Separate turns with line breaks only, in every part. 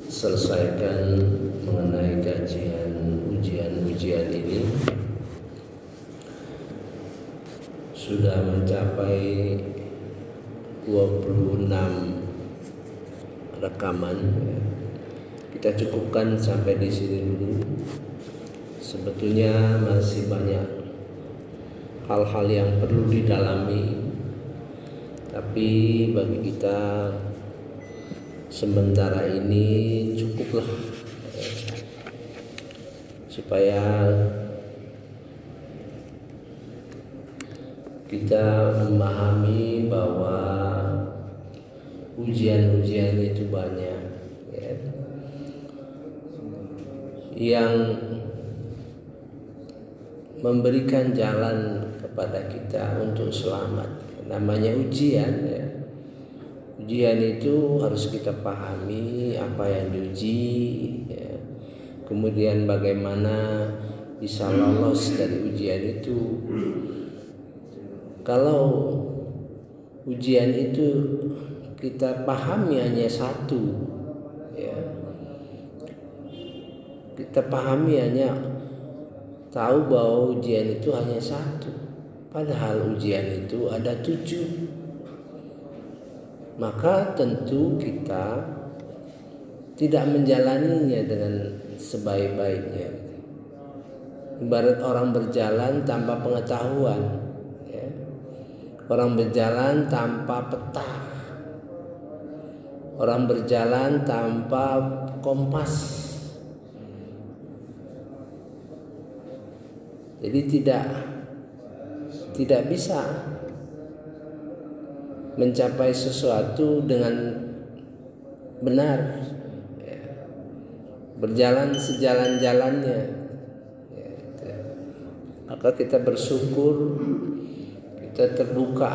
selesaikan mengenai kajian ujian ini sudah mencapai 26 rekaman. Kita cukupkan sampai di sini dulu. Sebetulnya masih banyak hal-hal yang perlu didalami, tapi bagi kita sementara ini cukuplah supaya kita memahami bahwa ujian-ujian itu banyak ya, yang memberikan jalan kepada kita untuk selamat. Namanya ujian ya. Ujian itu harus kita pahami apa yang diuji ya. Kemudian bagaimana bisa lolos dari ujian itu. Kalau ujian itu kita pahami hanya satu ya. Kita pahami hanya tahu bahwa ujian itu hanya satu, padahal ujian itu ada 7. Maka tentu kita tidak menjalaninya dengan sebaik-baiknya. Ibarat orang berjalan tanpa pengetahuan ya. Orang berjalan tanpa peta, orang berjalan tanpa kompas. Jadi tidak bisa mencapai sesuatu dengan benar ya. Berjalan sejalan-jalannya ya, gitu. Maka kita bersyukur, kita terbuka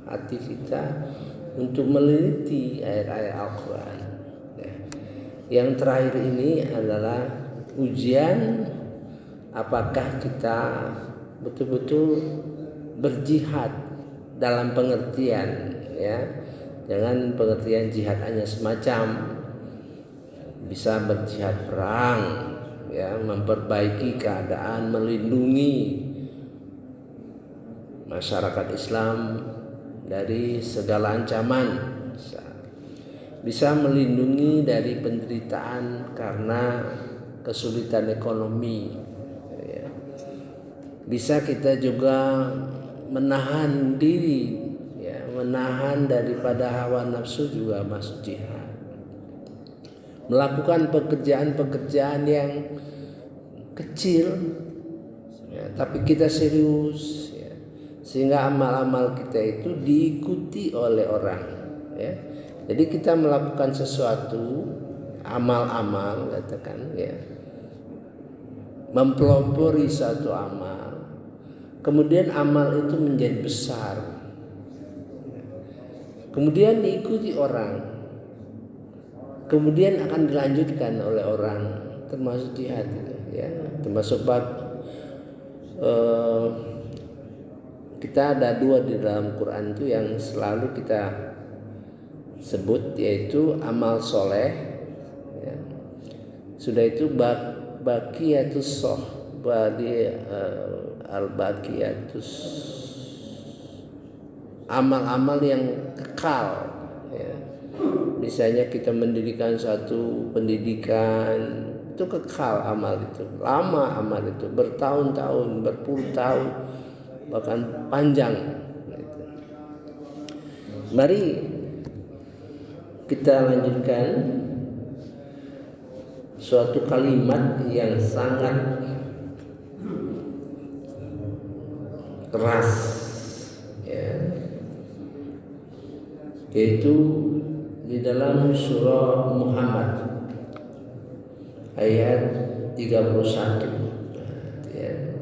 hati kita untuk meneliti ayat-ayat Al-Quran ya. Yang terakhir ini adalah ujian apakah kita betul-betul berjihad dalam pengertian ya, jangan pengertian jihad hanya semacam bisa berjihad perang ya, memperbaiki keadaan, melindungi masyarakat Islam dari segala ancaman, bisa melindungi dari penderitaan karena kesulitan ekonomi ya. Bisa kita juga menahan diri ya, menahan daripada hawa nafsu juga masuk jihad. Melakukan pekerjaan-pekerjaan yang kecil ya, tapi kita serius ya, sehingga amal-amal kita itu diikuti oleh orang ya. Jadi kita melakukan sesuatu amal-amal katakan ya, mempelopori satu amal, kemudian amal itu menjadi besar, kemudian diikuti orang, kemudian akan dilanjutkan oleh orang, termasuk jihad ya, termasuk kita ada 2 di dalam Quran itu yang selalu kita sebut, yaitu amal soleh ya. Sudah itu baqiyatus al-baqiyatus, amal-amal yang kekal ya. Misalnya kita mendirikan satu pendidikan, itu kekal amal itu, lama amal itu, bertahun-tahun, berpuluh tahun, bahkan panjang gitu. Mari kita lanjutkan suatu kalimat yang sangat keras ya, yaitu di dalam surah Muhammad ayat 31 ya.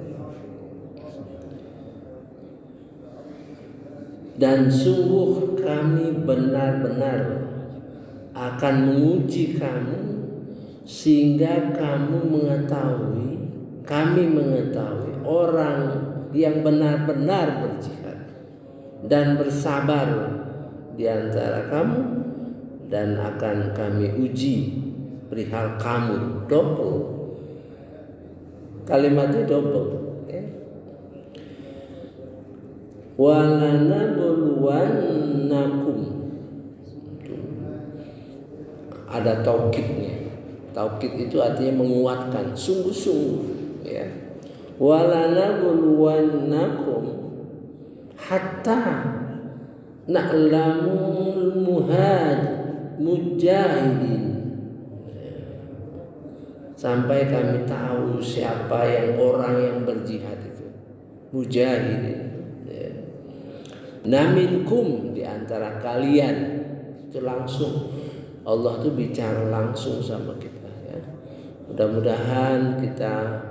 Dan sungguh kami benar-benar akan menguji kamu sehingga kami mengetahui orang yang benar-benar berjihad dan bersabar di antara kamu dan akan kami uji perihal kamu. Double, kalimatnya double ya. Walanabluwannakum, ada taukidnya. Taukid itu artinya menguatkan, sungguh-sungguh ya. Walanabluwannakum hatta na'lamul mujahidin, sampai kami tahu siapa yang orang yang berjihad itu, mujahidin ya. Naminkum, di antara kalian. Itu langsung Allah tuh bicara langsung sama kita ya. Mudah-mudahan kita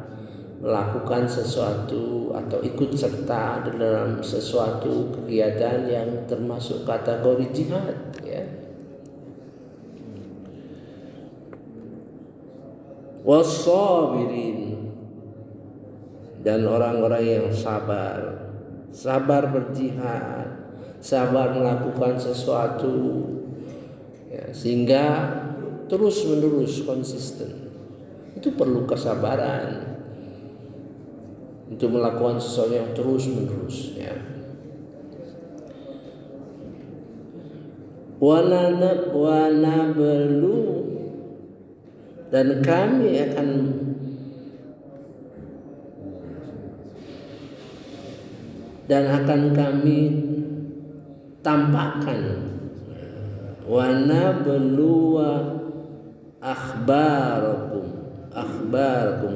melakukan sesuatu atau ikut serta dalam sesuatu kegiatan yang termasuk kategori jihad ya. Wassabirin, dan orang-orang yang sabar berjihad, sabar melakukan sesuatu ya, sehingga terus menerus konsisten. Itu perlu kesabaran untuk melakukan sesuatu yang terus menerus ya. Wanabelu, dan kami akan kami tampakkan. Wanabluwa akhbarakum,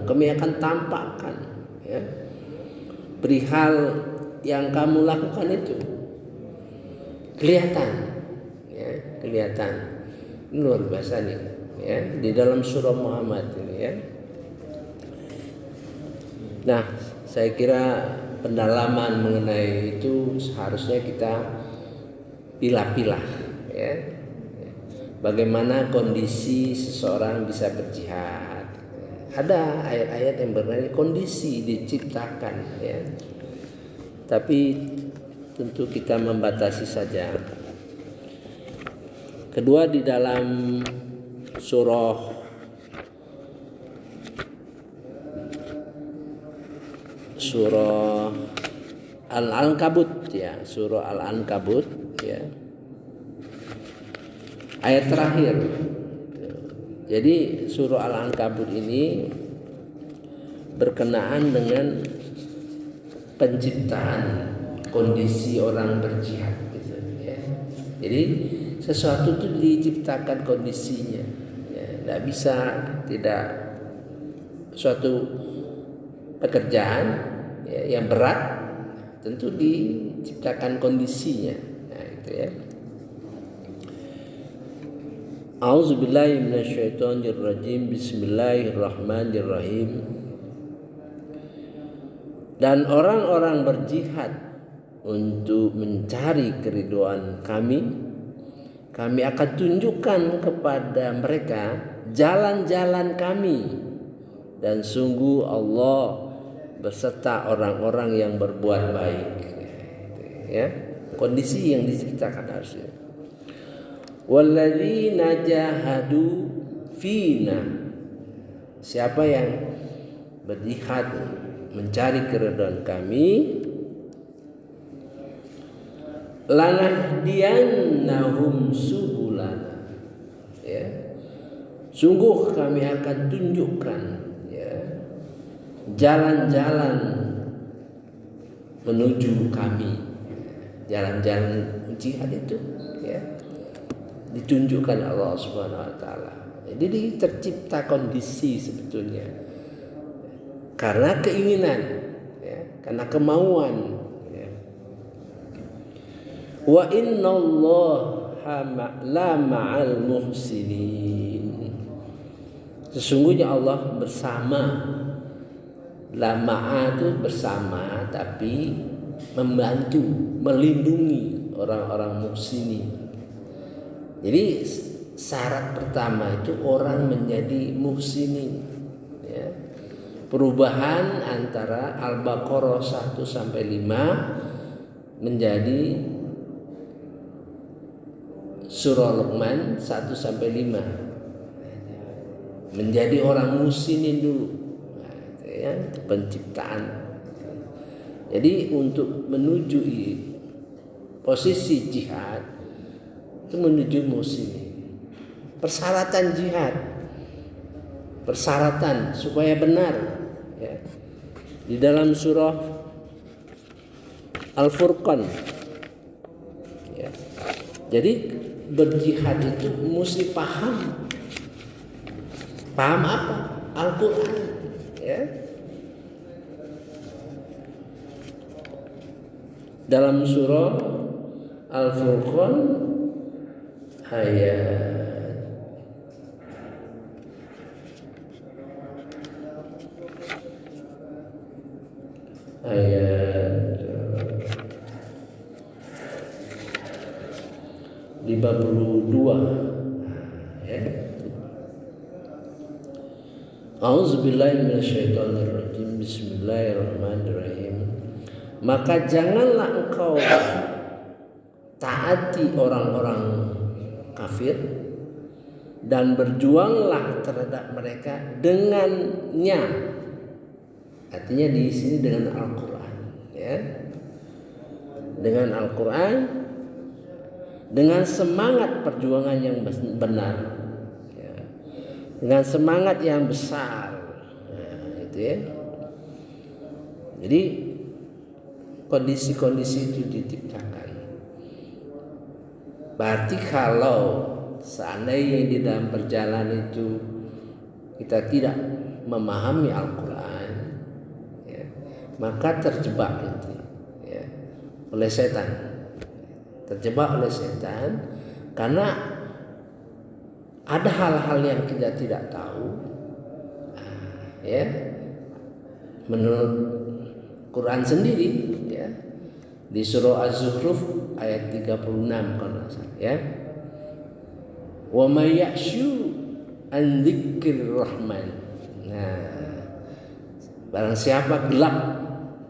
kami akan tampakkan ya, perihal yang kamu lakukan itu kelihatan ya, kelihatan. Ini luar biasa nih ya, di dalam surah Muhammad ini ya. Nah, saya kira pendalaman mengenai itu seharusnya kita pilah-pilah ya. Bagaimana kondisi seseorang bisa berjihad. Ada ayat-ayat yang berarti kondisi diciptakan ya. Tapi tentu kita membatasi saja. Kedua, di dalam surah Al-Ankabut ya, surah Al-Ankabut ya, ayat terakhir. Jadi surah Al-Ankabut ini berkenaan dengan penciptaan kondisi orang berjihad gitu, ya. Jadi sesuatu itu diciptakan kondisinya ya, tidak bisa tidak suatu pekerjaan ya, yang berat tentu diciptakan kondisinya. Nah, itu ya. A'udzubillahi minasyaitonirrajim. Bismillahirrahmanirrahim. Dan orang-orang berjihad untuk mencari keridhaan kami akan tunjukkan kepada mereka jalan-jalan kami, dan sungguh Allah beserta orang-orang yang berbuat baik. Ya, kondisi yang diciptakan harusnya. Walladzina jahadu fina, siapa yang berjihad mencari keridhaan kami, lanahdiyannahum subulana, ya, sungguh kami akan tunjukkan ya, jalan-jalan menuju kami. Jalan-jalan jihad itu ya, ditunjukkan Allah Subhanahu wa taala. Jadi tercipta kondisi sebetulnya karena keinginan ya, karena kemauan ya. Wa innallaha la ma'al muhsinin, sesungguhnya Allah bersama. La ma'a itu bersama, tapi membantu, melindungi orang-orang muhsinin. Jadi syarat pertama itu orang menjadi muhsinin ya. Perubahan antara Al-Baqarah 1 sampai 5 menjadi surah Luqman 1 sampai 5. Menjadi orang muslimin dulu. Nah, itu ya, penciptaan. Jadi untuk menuju posisi jihad itu menuju muslimin. Persyaratan jihad, persyaratan supaya benar ya. Di dalam surah Al-Furqan ya. Jadi berjihad itu mesti paham apa? Al-Quran ya. Dalam surah Al-Furqan ayat ayat 52 ya. A'udzubillahi minasyaitonirrajim. Bismillahirrahmanirrahim. Maka janganlah engkau taati orang-orang kafir dan berjuanglah terhadap mereka dengannya. Artinya di sini dengan Al-Quran ya. Dengan Al-Quran, dengan semangat perjuangan yang benar ya. Dengan semangat yang besar ya, gitu ya. Jadi kondisi-kondisi itu diciptakan. Berarti kalau seandainya di dalam perjalanan itu kita tidak memahami Al-Quran ya, maka terjebak nanti ya, oleh setan. Terjebak oleh setan karena ada hal-hal yang kita tidak tahu ya. Menurut Quran sendiri ya, di surah Az-Zukhruf ayat 36 kalau salah ya. Wa may ya'shu an dzikrir rahman. Nah, barang siapa gelap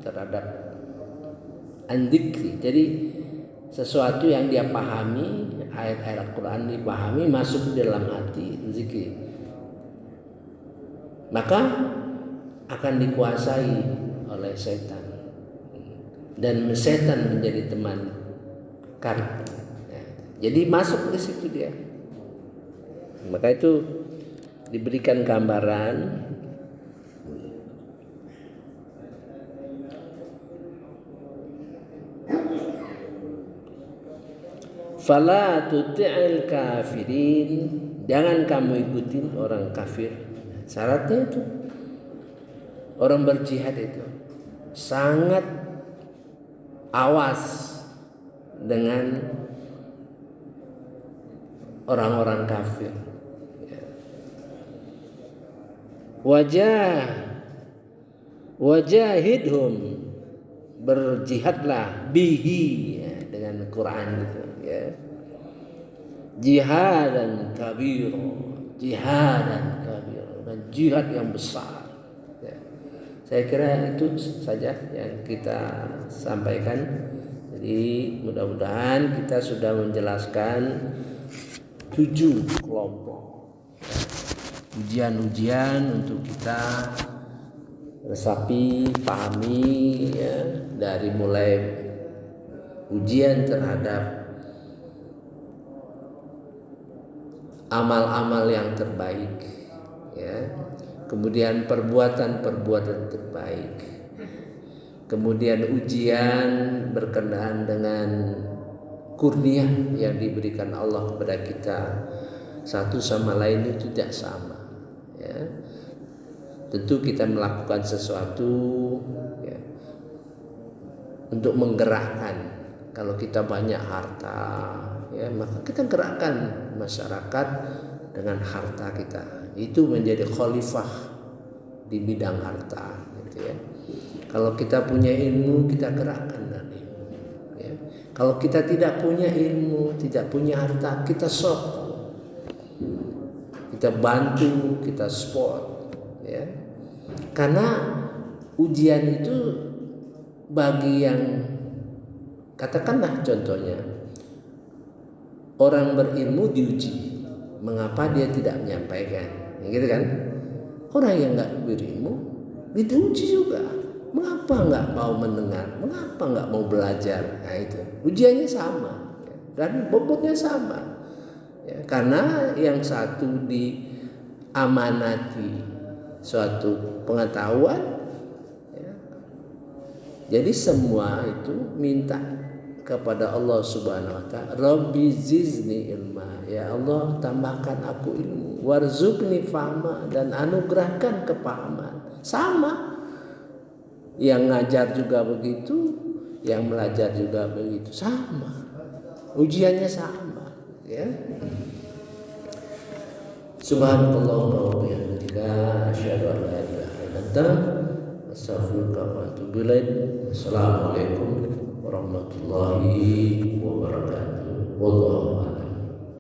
terhadap an-dzikri. Jadi sesuatu yang dia pahami, ayat-ayat Al-Quran dipahami, masuk di dalam hati, zikir, maka akan dikuasai oleh setan dan setan menjadi teman karib. Jadi masuk di situ dia. Maka itu diberikan gambaran fala tuti'il kafirin, jangan kamu ikutin orang kafir. Syaratnya itu orang berjihad itu sangat awas dengan orang-orang kafir. Wajahidhum, berjihadlah bihi ya, dengan Quran gitu ya. Jihadan kabir, dan jihad yang besar ya. Saya kira itu saja yang kita sampaikan. Jadi mudah-mudahan kita sudah menjelaskan 7 kelompok ujian-ujian untuk kita resapi, pahami ya, dari mulai ujian terhadap amal-amal yang terbaik ya, kemudian perbuatan-perbuatan terbaik, kemudian ujian berkenaan dengan kurnia yang diberikan Allah kepada kita, satu sama lain itu tidak sama ya. Tentu kita melakukan sesuatu ya, untuk menggerakkan. Kalau kita banyak harta ya, maka kita gerakkan masyarakat dengan harta kita. Itu menjadi khalifah di bidang harta gitu ya. Kalau kita punya ilmu, kita gerakkan dengan ilmu ya. Kalau kita tidak punya ilmu, tidak punya harta, kita support, kita bantu, kita support ya. Karena ujian itu bagi yang, katakanlah contohnya orang berilmu diuji, mengapa dia tidak menyampaikan, gitu kan? Orang yang nggak berilmu diuji juga, mengapa nggak mau mendengar, mengapa nggak mau belajar. Nah itu ujiannya sama, dan bobotnya sama, ya, karena yang satu diamanati suatu pengetahuan, ya. Jadi semua itu minta kepada Allah Subhanahu wa taala, Rabbi zizni ilma, ya Allah tambahkan aku ilmu, warzuqni fahma, dan anugerahkan kepahaman. Sama, yang ngajar juga begitu, yang belajar juga begitu, sama, ujiannya sama, ya. Subhanallah wa bihamdika asyhadu an la ilaha illa anta astaghfiruka wa atubu ilaik. Assalamualaikum warahmatullahi wabarakatuh. Wallahu a'lam.